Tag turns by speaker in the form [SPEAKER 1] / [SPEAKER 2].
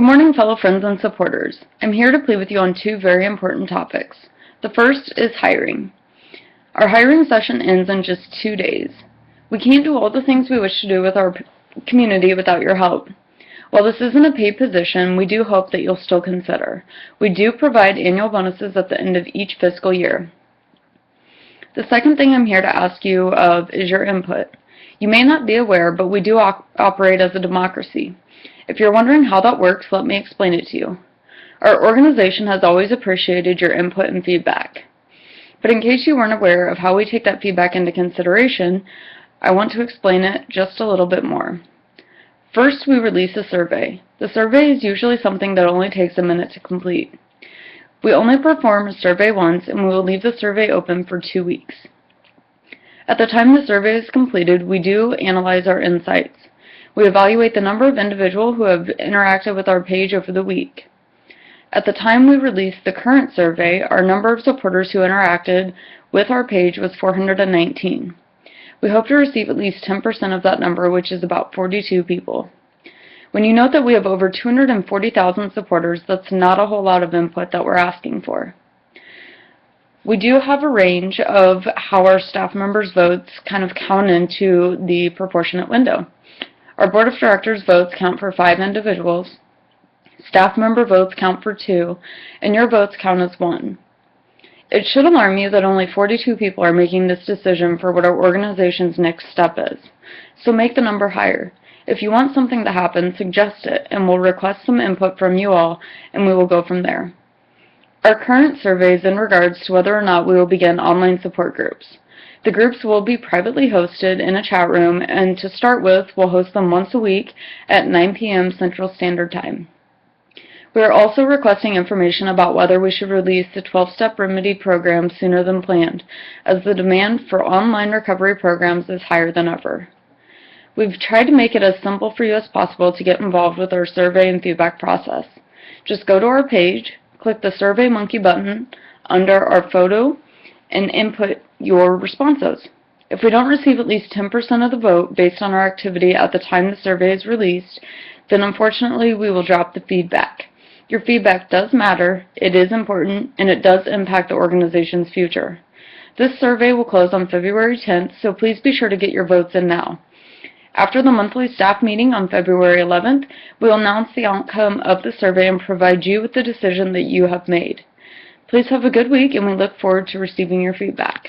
[SPEAKER 1] Good morning, fellow friends and supporters. I'm here to plead with you on two very important topics. The first is hiring. Our hiring session ends in just 2 days. We can't do all the things we wish to do with our community without your help. While this isn't a paid position, we do hope that you'll still consider. We do provide annual bonuses at the end of each fiscal year. The second thing I'm here to ask you of is your input. You may not be aware, but we do operate as a democracy. If you're wondering how that works, let me explain it to you. Our organization has always appreciated your input and feedback. But in case you weren't aware of how we take that feedback into consideration, I want to explain it just a little bit more. First, we release a survey. The survey is usually something that only takes a minute to complete. We only perform a survey once, and we will leave the survey open for 2 weeks. At the time the survey is completed, we do analyze our insights. We evaluate the number of individuals who have interacted with our page over the week. At the time we released the current survey, our number of supporters who interacted with our page was 419. We hope to receive at least 10% of that number, which is about 42 people. When you note that we have over 240,000 supporters, that's not a whole lot of input that we're asking for. We do have a range of how our staff members' votes kind of count into the proportionate window. Our board of directors votes count for 5 individuals, staff member votes count for 2, and your votes count as 1. It should alarm you that only 42 people are making this decision for what our organization's next step is, so make the number higher. If you want something to happen, suggest it, and we'll request some input from you all, and we will go from there. Our current survey is in regards to whether or not we will begin online support groups. The groups will be privately hosted in a chat room, and to start with, we'll host them once a week at 9 p.m. Central Standard Time. We are also requesting information about whether we should release the 12-step remedy program sooner than planned, as the demand for online recovery programs is higher than ever. We've tried to make it as simple for you as possible to get involved with our survey and feedback process. Just go to our page, click the SurveyMonkey button under our photo, and input your responses. If we don't receive at least 10% of the vote based on our activity at the time the survey is released, then unfortunately we will drop the feedback. Your feedback does matter, it is important, and it does impact the organization's future. This survey will close on February 10th, so please be sure to get your votes in now. After the monthly staff meeting on February 11th, we will announce the outcome of the survey and provide you with the decision that you have made. Please have a good week, and we look forward to receiving your feedback.